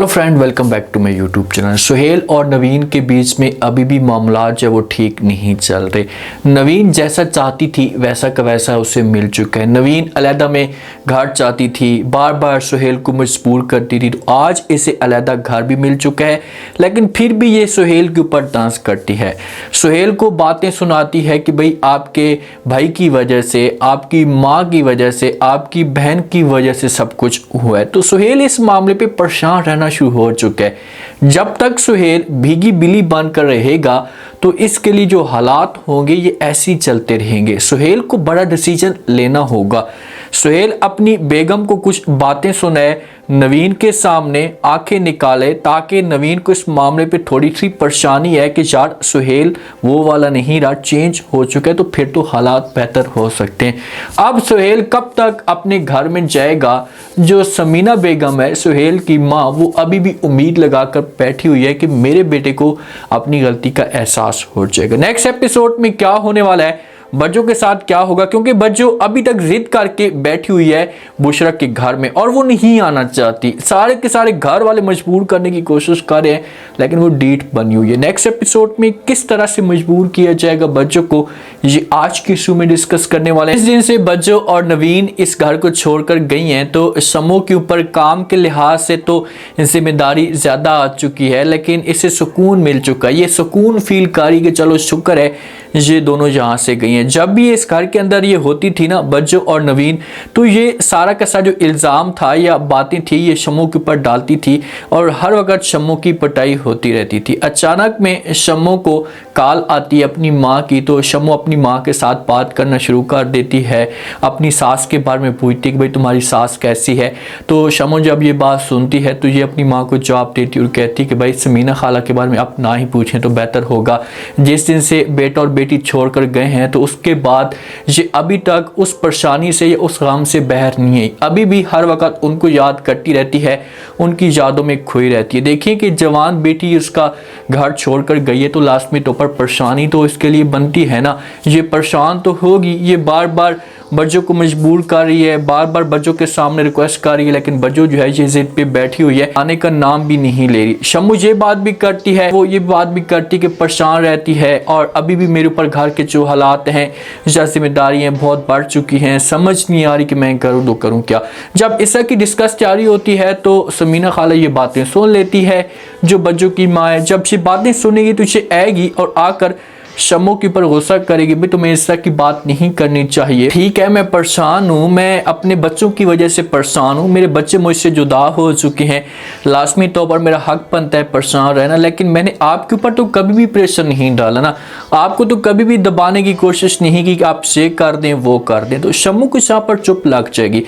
Hello friend, welcome back to my YouTube channel. Suhail और नवीन के बीच में अभी भी मामला जो है वो ठीक नहीं चल रहे। नवीन जैसा चाहती थी वैसा का वैसा उसे मिल चुका है। नवीन अलहदा में घर चाहती थी, बार बार सुहेल को मजबूर करती थी, तो आज इसे अलहदा घर भी मिल चुका है। लेकिन फिर भी ये सुहेल के ऊपर डांस करती है, सुहेल को बातें सुनाती है कि भाई आपके भाई की वजह से, आपकी माँ की वजह से, आपकी बहन की वजह से सब कुछ हुआ है। तो सुहेल इस मामले पे परेशान रहना शुरू हो चुका है। जब तक सुहेल भीगी बिल्ली बनकर रहेगा तो इसके लिए जो हालात होंगे ये ऐसे ही चलते रहेंगे। सुहेल को बड़ा डिसीजन लेना होगा। सुहेल अपनी बेगम को कुछ बातें सुनाए, नवीन के सामने आंखें निकाले, ताकि नवीन को इस मामले पे थोड़ी सी परेशानी है कि यार सुहेल वो वाला नहीं रहा, चेंज हो चुका है, तो फिर तो हालात बेहतर हो सकते हैं। अब सुहेल कब तक अपने घर में जाएगा? जो समीना बेगम है, सुहेल की माँ, वो अभी भी उम्मीद लगाकर बैठी हुई है कि मेरे बेटे को अपनी गलती का एहसास हो जाएगा। नेक्स्ट एपिसोड में क्या होने वाला है, बज्जो के साथ क्या होगा, क्योंकि बज्जो अभी तक जिद करके बैठी हुई है बुशरा के घर में और वो नहीं आना चाहती। सारे के सारे घर वाले मजबूर करने की कोशिश कर रहे हैं, लेकिन वो डीठ बनी हुई है। नेक्स्ट एपिसोड में किस तरह से मजबूर किया जाएगा बज्जो को, ये आज की शो में डिस्कस करने वाले हैं। इस दिन से बज्जो और नवीन इस घर को छोड़कर गई हैं, तो समूह के ऊपर काम के लिहाज से तो जिम्मेदारी ज्यादा आ चुकी है, लेकिन इसे सुकून मिल चुका है। ये सुकून फील करी कि चलो शुक्र है ये दोनों यहाँ से गई हैं। जब भी इस घर के अंदर ये होती थी ना बज्जो और नवीन, तो ये सारा का सारा जो इल्ज़ाम था या बातें थी ये शम्मू के ऊपर डालती थी और हर वक्त शम्मू की पिटाई होती रहती थी। अचानक में शम्मू को कॉल आती है अपनी माँ की, तो शम्मू अपनी माँ के साथ बात करना शुरू कर देती है, अपनी सास के बारे में पूछती है कि भाई तुम्हारी सास कैसी है। तो शम्मू जब ये बात सुनती है तो ये अपनी माँ को जवाब देती और कहती कि भाई समीना खाला के बारे में आप ना ही पूछें तो बेहतर होगा। जिस दिन से बेटा और बेटी छोड़कर गए हैं तो उसके बाद ये अभी तक उस परेशानी से या उस गम से बाहर नहीं है। अभी भी हर वक्त उनको याद करती रहती है, उनकी यादों में खोई रहती है। देखिए कि जवान बेटी उसका घर छोड़कर गई है, तो लास्ट में तो पर परेशानी तो इसके लिए बनती है ना। ये परेशान तो होगी, ये बार बार बज्जो को मजबूर कर रही है, बार बार बज्जो के सामने रिक्वेस्ट कर रही है, लेकिन बज्जो जो है ये जिद पे बैठी हुई है, आने का नाम भी नहीं ले रही। शम्मू ये बात भी करती है, वो ये बात भी करती है कि परेशान रहती है और अभी भी मेरे ऊपर घर के जो हालात हैं या जिम्मेदारियां बहुत बढ़ चुकी हैं, समझ नहीं आ रही कि मैं करूँ तो करूँ क्या। जब इस तरह की डिस्कस जारी होती है तो समीना खाला ये बातें सुन लेती है जो बज्जो की माँ है। जब ये बातें सुनेगी तो ये आएगी और आकर शम्मू के ऊपर गुस्सा करेगी, भाई तुम्हें इस तरह की बात नहीं करनी चाहिए। ठीक है, मैं परेशान हूँ, मैं अपने बच्चों की वजह से परेशान हूँ, मेरे बच्चे मुझसे जुदा हो चुके हैं, लाजमी तौर पर मेरा हक बनता है परेशान रहना, लेकिन मैंने आपके ऊपर तो कभी भी प्रेशर नहीं डाला ना, आपको तो कभी भी दबाने की कोशिश नहीं की कि आप ये कर दें वो कर दें। तो शम्मू के साथ पर चुप लग जाएगी।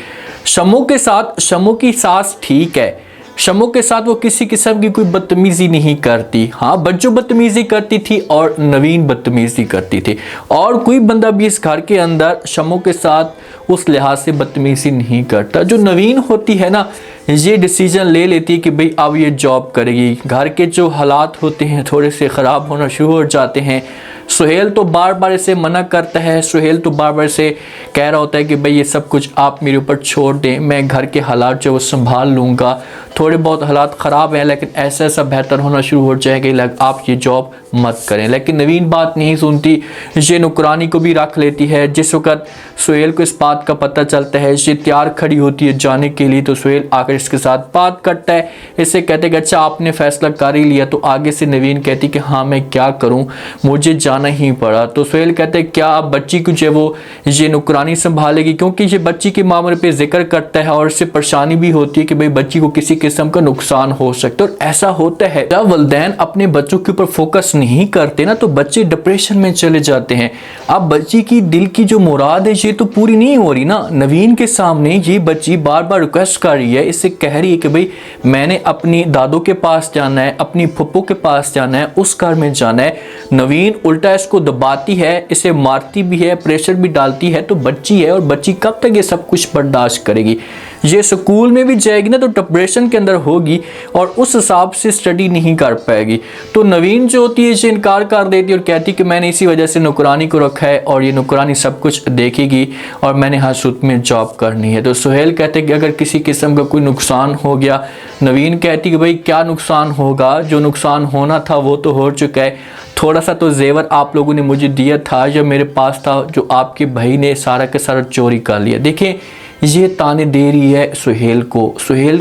शम्मू के साथ शम्मू की सास ठीक है, शम्मू के साथ वो किसी किस्म की कोई बदतमीजी नहीं करती। हाँ, बज्जो बदतमीजी करती थी और नवीन बदतमीजी करती थी, और कोई बंदा भी इस घर के अंदर शम्मू के साथ उस लिहाज से बदतमीजी नहीं करता। जो नवीन होती है ना, ये डिसीजन ले लेती है कि भाई अब ये जॉब करेगी। घर के जो हालात होते हैं थोड़े से ख़राब होना शुरू हो जाते हैं। सुहेल तो बार बार इसे मना करता है, सुहेल तो बार बार इसे कह रहा होता है कि भाई ये सब कुछ आप मेरे ऊपर छोड़ दें, मैं घर के हालात जो वो संभाल लूँगा, थोड़े बहुत हालात ख़राब हैं लेकिन ऐसा ऐसा बेहतर होना शुरू हो जाएगा, आप ये जॉब मत करें। लेकिन नवीन बात नहीं सुनती, ये नुकरानी को भी रख लेती है। जिस वक्त सुहेल को इस बात का पता चलता है, ये तैयार खड़ी होती है जाने के लिए, तो सुहेल आकर इसके साथ बात करता है, इससे कहते कि अच्छा आपने फैसला कर ही लिया। तो आगे से नवीन कहती कि हाँ मैं क्या करूँ, मुझे जाना ही पड़ा। तो सुहेल कहते हैं क्या आप बच्ची को जो वो ये नुकरानी संभालेगी, क्योंकि ये बच्ची के मामले पे जिक्र करता है और इससे परेशानी भी होती है कि भाई बच्ची को किसी किस्म का नुकसान हो सकता है। और ऐसा होता है जब वालिदैन अपने बच्चों के ऊपर फोकस नहीं करते ना तो बच्चे डिप्रेशन में चले जाते हैं। अब बच्ची की दिल की जो मुराद है ये तो पूरी नहीं हो रही ना। नवीन के सामने ये बच्ची बार बार रिक्वेस्ट कर रही है, इससे कह रही है कि भाई मैंने अपनी दादों के पास जाना है, अपनी फुप्पो के पास जाना है, उस घर में जाना है। नवीन उल्टा इसको दबाती है, इसे मारती भी है, प्रेशर भी डालती है। तो बच्ची है और बच्ची कब तक ये सब कुछ बर्दाश्त करेगी। ये स्कूल में भी जाएगी ना तो डिप्रेशन के अंदर होगी और उस हिसाब से स्टडी नहीं कर पाएगी। तो नवीन जो होती है ये इनकार कर देती है और कहती कि मैंने इसी वजह से नौकरानी को रखा है और ये नौकरानी सब कुछ देखेगी और मैंने हसूत में जॉब करनी है। तो सुहेल कहते हैं कि अगर किसी किस्म का कोई नुकसान हो गया, नवीन कहती कि भाई क्या नुकसान होगा, जो नुकसान होना था वो तो हो चुका है, थोड़ा सा तो जेवर आप लोगों ने मुझे दिया था जो मेरे पास था, जो आपके भाई ने सारा के सारा चोरी कर लिया। देखिए ये ताने दे रही है सुहेल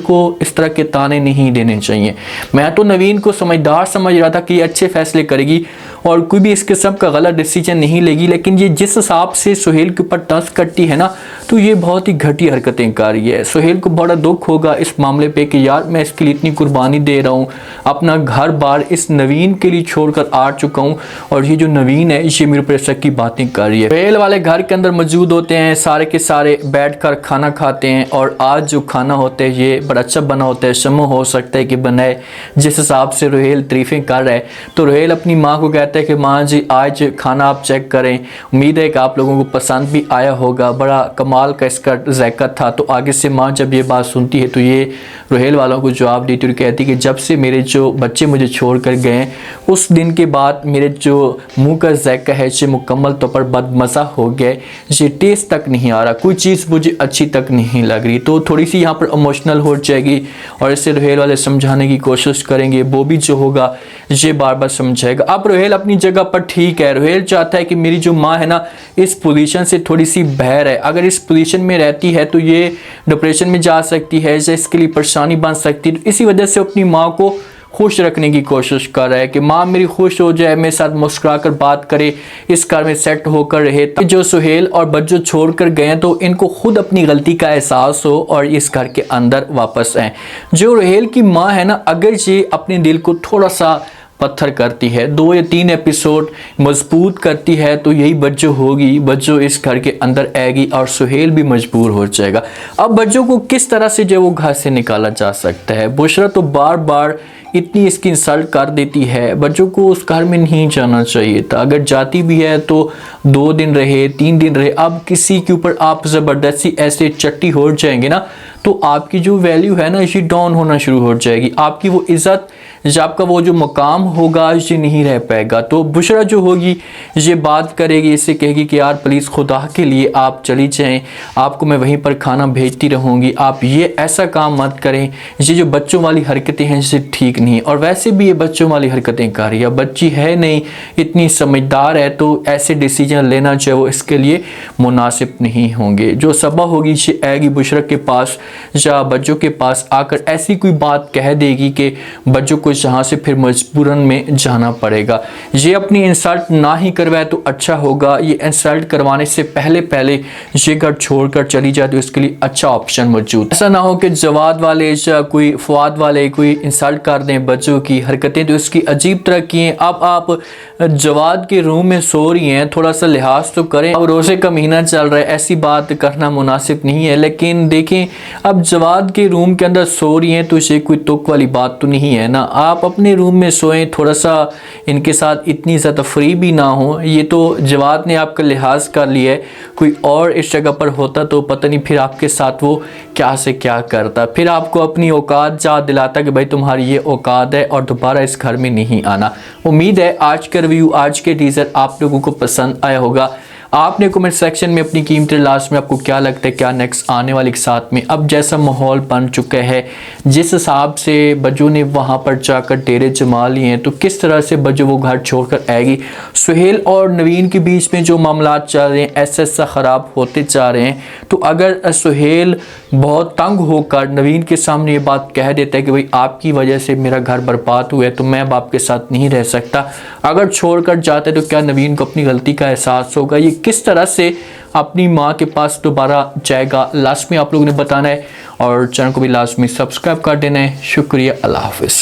को इस तरह के ताने नहीं देने चाहिए। मैं तो नवीन को समझदार समझ रहा था कि ये अच्छे फैसले करेगी और कोई भी इस किस्म का गलत डिसीजन नहीं लेगी, लेकिन ये जिस हिसाब से सुहेल के ऊपर टस करती है ना तो ये बहुत ही घटिया हरकतें कर रही है। सुहेल को बड़ा दुख होगा इस मामले पे कि यार मैं इसके लिए इतनी कुर्बानी दे रहा हूँ, अपना घर बार इस नवीन के लिए छोड़कर आ चुका हूँ और ये जो नवीन है ये मेरे ऊपर शक की बातें कर रही है। सुहेल वाले घर के अंदर मौजूद होते हैं, सारे के सारे बैठ कर खाना खाते हैं और आज जो खाना होता है ये बड़ा अच्छा बना होता है। शम्मो हो सकता है कि बनाए जिस हिसाब से रुहेल तारीफें कर रहा है। तो रुहेल अपनी माँ को कहता है कि माँ जी आज खाना आप चेक करें, उम्मीद है कि आप लोगों को पसंद भी आया होगा, बड़ा कमाल का इसका जायका था। तो आगे से माँ जब ये बात सुनती है तो ये रुहेल वालों को जवाब देती और कहती कि जब से मेरे जो बच्चे मुझे छोड़ कर गए उस दिन के बाद मेरे जो मुँह का जायका है ये मुकम्मल तौर पर बदमज़ा हो गया, ये टेस्ट तक नहीं आ रहा, कोई चीज़ मुझे अच्छी तक नहीं लग रही। तो थोड़ी सी यहाँ पर इमोशनल हो जाएगी और इसे रुहेल वाले समझाने की कोशिश करेंगे। वो भी जो होगा ये बार बार समझाएगा। अब रुहेल अपनी जगह पर ठीक है, रुहेल चाहता है कि मेरी जो माँ है ना इस पोजीशन से थोड़ी सी बाहर है, अगर इस पोजीशन में रहती है तो ये डिप्रेशन में जा सकती है, इसके लिए परेशानी बन सकती है। तो इसी वजह से अपनी माँ को खुश रखने की कोशिश कर रहा है कि माँ मेरी खुश हो जाए, मेरे साथ मुस्कुरा कर बात करे, इस घर में सेट होकर रहे। जो सुहेल और बच्चों छोड़ कर गए तो इनको खुद अपनी गलती का एहसास हो और इस घर के अंदर वापस आए। जो रुहेल की माँ है ना अगर ये अपने दिल को थोड़ा सा पत्थर करती है, 2 या 3 एपिसोड मजबूत करती है तो यही बच्चों होगी, बच्चों इस घर के अंदर आएगी और सुहेल भी मजबूर हो जाएगा। अब बच्चों को किस तरह से जो वो घर से निकाला जा सकता है। बुशरा तो बार बार इतनी इसकी इंसल्ट कर देती है, बच्चों को उस घर में नहीं जाना चाहिए था, अगर जाती भी है तो 2 दिन रहे 3 दिन रहे। अब किसी के ऊपर आप ज़बरदस्ती ऐसे चट्टी हो जाएंगे ना तो आपकी जो वैल्यू है ना ये डाउन होना शुरू हो जाएगी, आपकी वो इज़्ज़त आपका वो जो मकाम होगा ये नहीं रह पाएगा। तो बुशरा जो होगी ये बात करेगी, इससे कहेगी कि यार प्लीज़ खुदा के लिए आप चली जाएं, आपको मैं वहीं पर खाना भेजती रहूँगी, आप ये ऐसा काम मत करें, ये जो बच्चों वाली हरकतें हैं ये ठीक नहीं। और वैसे भी ये बच्चों वाली हरकतें कर रही है, बच्ची है नहीं इतनी समझदार है तो ऐसे डिसीजन लेना चाहे वो इसके लिए मुनासिब नहीं होंगे। जो सबा होगी ये आएगी बुशरा के पास या बच्चों के पास आकर ऐसी कोई बात कह देगी कि बच्चों को जहाँ से फिर मजबूरन में जाना पड़ेगा। ये अपनी इंसल्ट ना ही करवाए तो अच्छा होगा, ये इंसल्ट करवाने से पहले पहले ये घर छोड़कर चली जाए तो इसके लिए अच्छा ऑप्शन मौजूद। ऐसा ना हो कि जवाद वाले या कोई फवाद वाले कोई इंसल्ट कर दें बच्चों की हरकतें तो इसकी अजीब तरह की हैं। अब आप जवाद के रूम में सो रही हैं, थोड़ा सा लिहाज तो करें, अब रोज़े का महीना चल रहा है, ऐसी बात करना मुनासिब नहीं है। लेकिन देखें अब जवाद के रूम के अंदर सो रही हैं तो ये कोई तुक वाली बात तो नहीं है ना, आप अपने रूम में सोएं, थोड़ा सा इनके साथ इतनी ज़्यादा फ्री भी ना हो। ये तो जवाद ने आपका लिहाज कर लिया है, कोई और इस जगह पर होता तो पता नहीं फिर आपके साथ वो क्या से क्या करता, फिर आपको अपनी औकात याद दिलाता कि भाई तुम्हारी ये औकात है और दोबारा इस घर में नहीं आना। उम्मीद है आज का रिव्यू, आज के टीज़र आप लोगों को पसंद आया होगा। आपने कमेंट सेक्शन में अपनी कीमती लास्ट में आपको क्या लगता है क्या नेक्स्ट आने वाले के साथ में। अब जैसा माहौल बन चुका है, जिस हिसाब से बज्जू ने वहाँ पर जाकर डेरे जमा लिए हैं तो किस तरह से बज्जू वो घर छोड़कर आएगी। सुहेल और नवीन के बीच में जो मामला चल रहे हैं ऐसा ऐसा ख़राब होते जा रहे हैं। तो अगर सुहेल बहुत तंग होकर नवीन के सामने ये बात कह देता है कि भाई आपकी वजह से मेरा घर बर्बाद हुआ है तो मैं अब आपके साथ नहीं रह सकता, अगर छोड़कर जाता है तो क्या नवीन को अपनी गलती का एहसास होगा, ये किस तरह से अपनी माँ के पास दोबारा जाएगा, लास्ट में आप लोगों ने बताना है और चैनल को भी लास्ट में सब्सक्राइब कर देना है। शुक्रिया, अल्लाह हाफिज़।